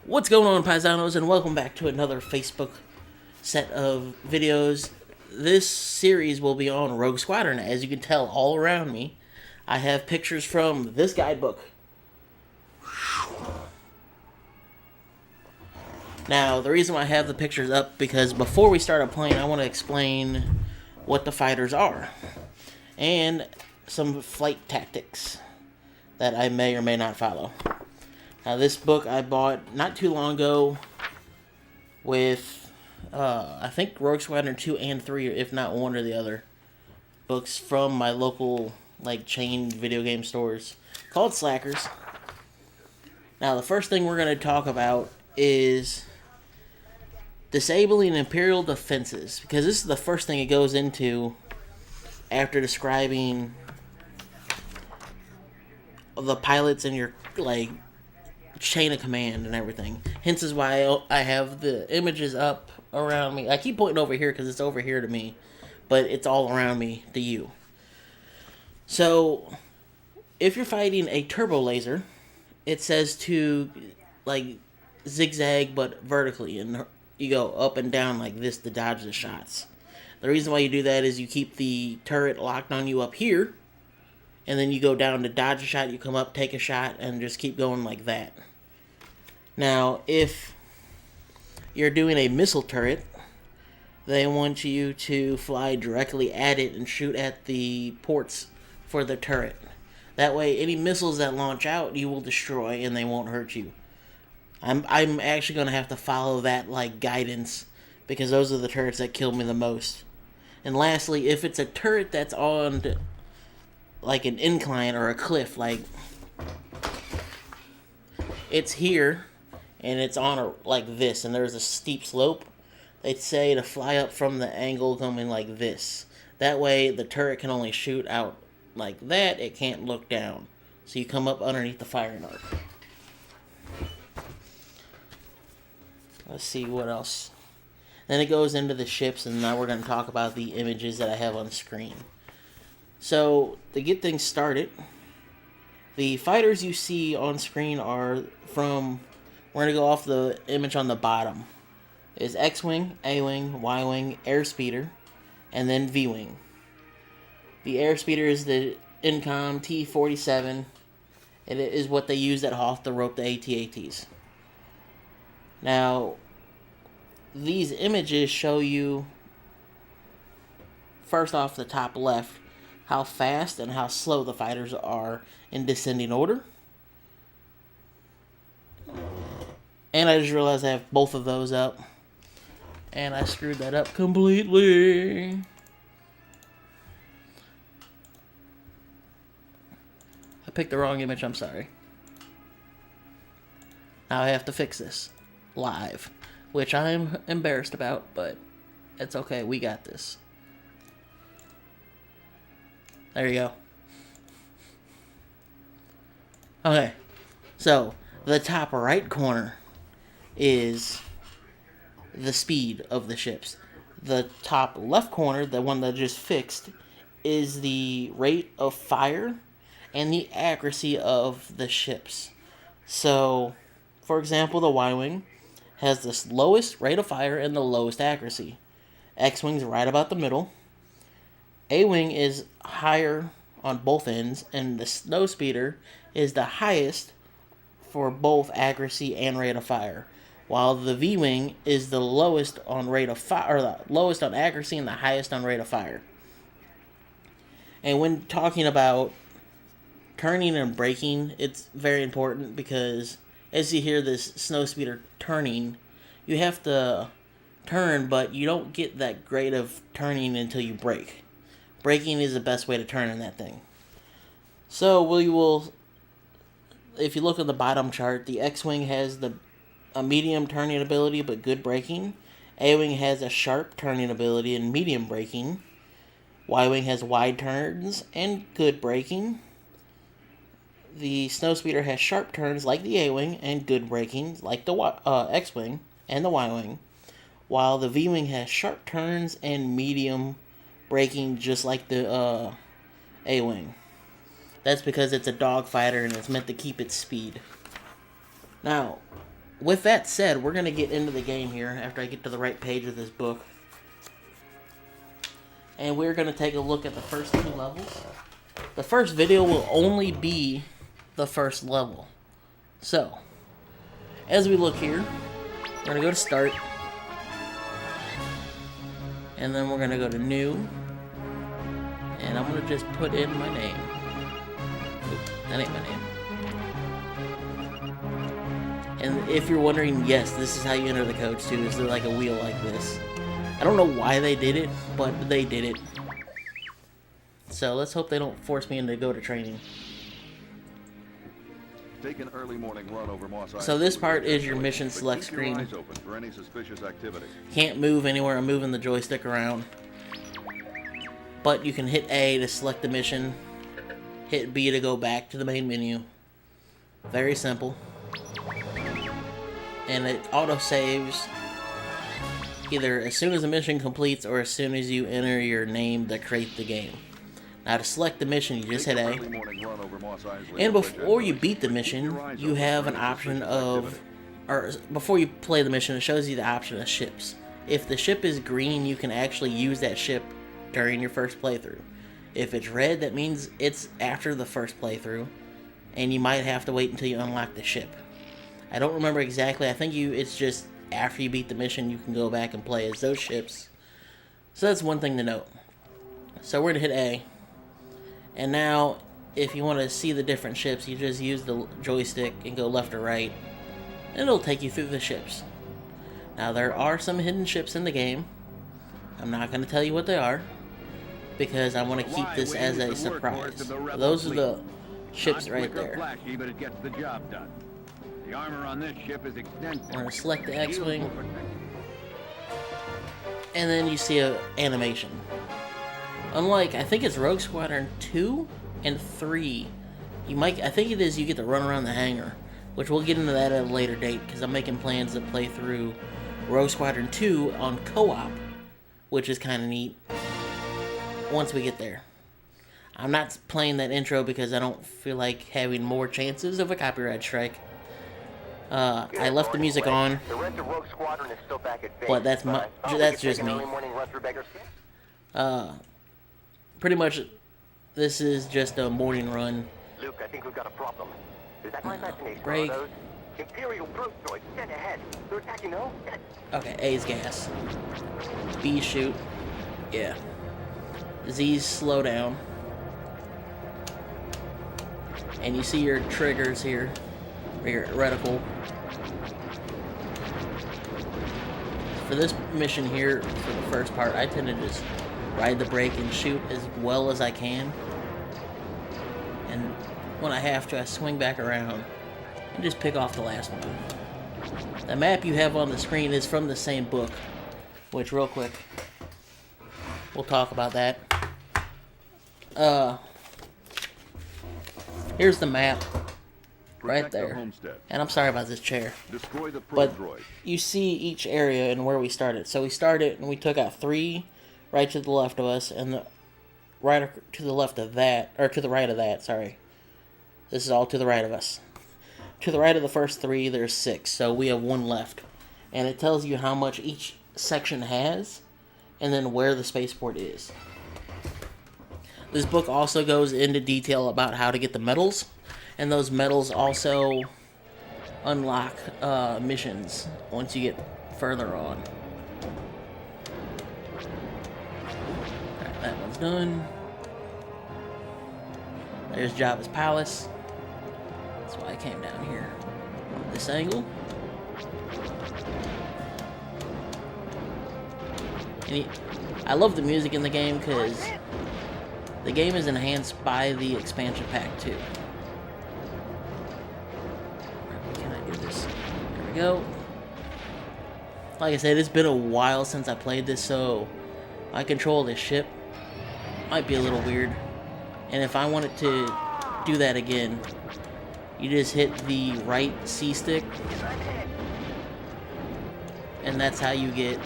What's going on, paisanos, and welcome back to another Facebook set of videos. This series will be on Rogue Squadron. As you can tell all around me, I have pictures from this guidebook. Now, the reason why I have the pictures up, because before we start playing, I want to explain what the fighters are and some flight tactics that I may or may not follow. Now, this book I bought not too long ago with, I think, Rogue Squadron 2 and 3, if not one or the other, books from my local, chain video game stores called Slackers. Now, the first thing we're going to talk about is disabling Imperial defenses, because this is the first thing it goes into after describing the pilots and your, chain of command and everything. Hence is why I have the images up around me. I keep pointing over here because it's over here to me, but it's all around me to you. So, if you're fighting a turbo laser, it says to, zigzag but vertically, and you go up and down like this to dodge the shots. The reason why you do that is you keep the turret locked on you up here, and then you go down to dodge a shot, you come up, take a shot, and just keep going like that. Now, if you're doing a missile turret, they want you to fly directly at it and shoot at the ports for the turret. That way, any missiles that launch out, you will destroy, and they won't hurt you. I'm actually going to have to follow that, guidance, because those are the turrets that kill me the most. And lastly, if it's a turret that's on, an incline or a cliff, it's here, and it's on like this, and there's a steep slope, they'd say to fly up from the angle coming like this. That way, the turret can only shoot out like that, it can't look down. So you come up underneath the firing arc. Let's see what else. Then it goes into the ships, and now we're going to talk about the images that I have on screen. So, to get things started, the fighters you see on screen are from, we're going to go off the image on the bottom. It's X-Wing, A-Wing, Y-Wing, Airspeeder, and then V-Wing. The Airspeeder is the Incom T-47. It is what they use at Hoth to rope the AT-ATs. Now, these images show you, first off the top left, how fast and how slow the fighters are in descending order. And I just realized I have both of those up. And I screwed that up completely. I picked the wrong image, I'm sorry. Now I have to fix this live, which I'm embarrassed about, but it's okay, we got this. There you go. Okay, so the top right corner is the speed of the ships. The top left corner, the one that I just fixed, is the rate of fire and the accuracy of the ships. So, for example, the Y-Wing has the lowest rate of fire and the lowest accuracy. X-Wing's right about the middle. A-Wing is higher on both ends, and the Snowspeeder is the highest for both accuracy and rate of fire, while the V-Wing is the lowest on rate of fire, or the lowest on accuracy and the highest on rate of fire. And when talking about turning and braking, it's very important, because as you hear this Snowspeeder turning, you have to turn, but you don't get that grade of turning until you brake. Braking is the best way to turn in that thing. So we will, if you look at the bottom chart, the X-Wing has a medium turning ability but good braking. A-Wing has a sharp turning ability and medium braking. Y-Wing has wide turns and good braking. The Snowspeeder has sharp turns like the A-Wing and good braking like the X-Wing and the Y-Wing, while the V-Wing has sharp turns and medium braking just like the A-Wing. That's because it's a dogfighter and it's meant to keep its speed. Now, with that said, we're going to get into the game here after I get to the right page of this book. And we're going to take a look at the first 2 levels. The first video will only be the first level. So, as we look here, we're going to go to Start. And then we're going to go to New. And I'm going to just put in my name. Oop, that ain't my name. And if you're wondering, yes, this is how you enter the codes too. Is there like a wheel like this? I don't know why they did it, but they did it. So let's hope they don't force me into go to training. Take an early morning run over Moss Island. So this part is your mission select screen. Eyes open for any suspicious activity. Can't move anywhere. I'm moving the joystick around. But you can hit A to select the mission. Hit B to go back to the main menu. Very simple. And it auto-saves either as soon as the mission completes or as soon as you enter your name to create the game. Now to select the mission, you just hit A. And before you beat the mission, you have an option of, or before you play the mission, it shows you the option of ships. If the ship is green, you can actually use that ship during your first playthrough. If it's red, that means it's after the first playthrough, and you might have to wait until you unlock the ship. I don't remember exactly. I think it's just after you beat the mission, you can go back and play as those ships. So that's one thing to note. So we're going to hit A. And now, if you want to see the different ships, you just use the joystick and go left or right. And it'll take you through the ships. Now, there are some hidden ships in the game. I'm not going to tell you what they are, because I want to keep this as a surprise. Those are the ships right there. Flashy, but it gets the job done. The armor on this ship is extensive. We're going to select the X-Wing. And then you see an animation. Unlike, I think it's Rogue Squadron 2 and 3. I think it is, you get to run around the hangar. Which we'll get into that at a later date, because I'm making plans to play through Rogue Squadron 2 on co-op. Which is kind of neat. Once we get there. I'm not playing that intro because I don't feel like having more chances of a copyright strike. I left the music on, but that's just me. Pretty much, this is just a morning run. Luke, I think we've got a problem. Is that my imagination? Break. Imperial brute droids sent ahead. They're attacking, no? Okay, A's gas. B shoot. Yeah. Z's slow down. And you see your triggers here. Or your reticle. For this mission here, for the first part, I tend to just ride the brake and shoot as well as I can. And when I have to, I swing back around and just pick off the last one. The map you have on the screen is from the same book, which, real quick, we'll talk about that. Here's the map right there. And I'm sorry about this chair. But you see each area and where we started. So we started and we took out 3 right to the left of us, and right to the left of that, or to the right of that, sorry. This is all to the right of us. To the right of the first 3, there's 6, so we have 1 left. And it tells you how much each section has, and then where the spaceport is. This book also goes into detail about how to get the medals, and those medals also unlock missions once you get further on. Alright, that one's done. There's Jabba's palace. That's why I came down here. This angle. And I love the music in the game because the game is enhanced by the expansion pack too. Can I do this? There we go. Like I said, it's been a while since I played this, so my control of this ship might be a little weird. And if I wanted to do that again, you just hit the right C stick, and that's how you get,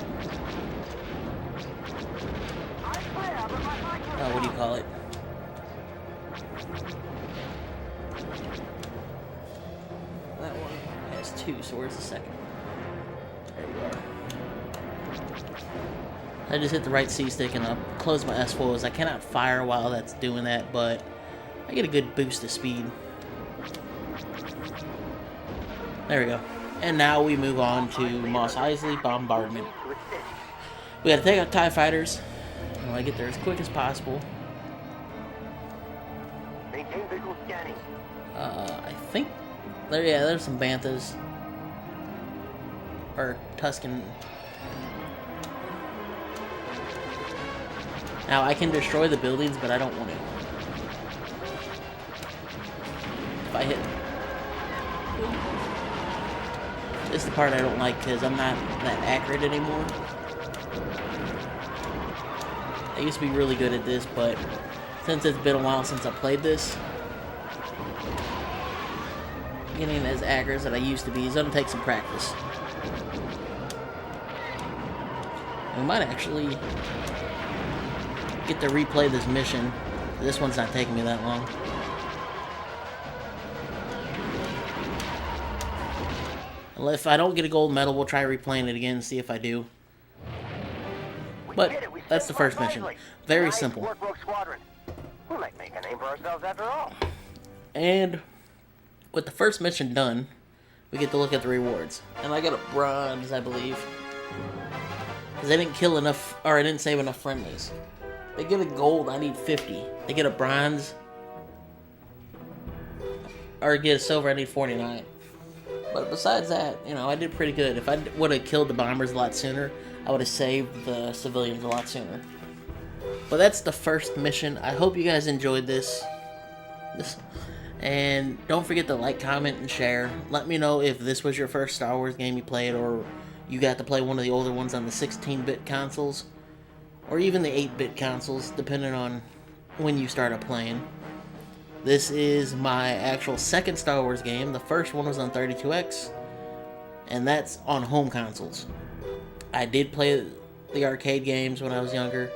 what do you call it? That one has takes 2, so where's the second? There we are. I just hit the right C stick and I'll close my S foils. I cannot fire while that's doing that, but I get a good boost of speed. There we go. And now we move on to Mos Eisley Bombardment. We gotta take out TIE fighters. I want to get there as quick as possible. Maintain visual scanning. I think there's some Banthas. Or Tusken. Now I can destroy the buildings, but I don't want to. If I hit... This is the part I don't like, because I'm not that accurate anymore. I used to be really good at this, but since it's been a while since I played this, getting as accurate as I used to be is going to take some practice. We might actually get to replay this mission. This one's not taking me that long. Well, if I don't get a gold medal, we'll try replaying it again and see if I do. But that's the first mission. Very simple. Work, Rogue Squadron. We might make a name for ourselves after all. And with the first mission done, we get to look at the rewards. And I got a bronze, I believe. Because I didn't kill enough, or I didn't save enough friendlies. They get a gold, I need 50. They get a bronze, or get a silver, I need 49. But besides that, you know, I did pretty good. If I would have killed the bombers a lot sooner, I would have saved the civilians a lot sooner. But that's the first mission. I hope you guys enjoyed this. And don't forget to like, comment, and share. Let me know if this was your first Star Wars game you played, or you got to play one of the older ones on the 16-bit consoles, or even the 8-bit consoles, depending on when you started playing. This is my actual second Star Wars game. The first one was on 32X, and that's on home consoles. I did play the arcade games when I was younger.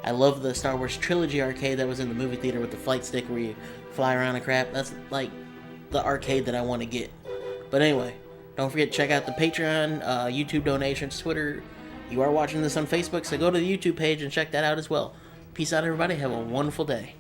I love the Star Wars Trilogy arcade that was in the movie theater with the flight stick where you fly around and crap. That's like the arcade that I want to get. But anyway, don't forget to check out the Patreon, YouTube donations, Twitter. You are watching this on Facebook, so go to the YouTube page and check that out as well. Peace out, everybody. Have a wonderful day.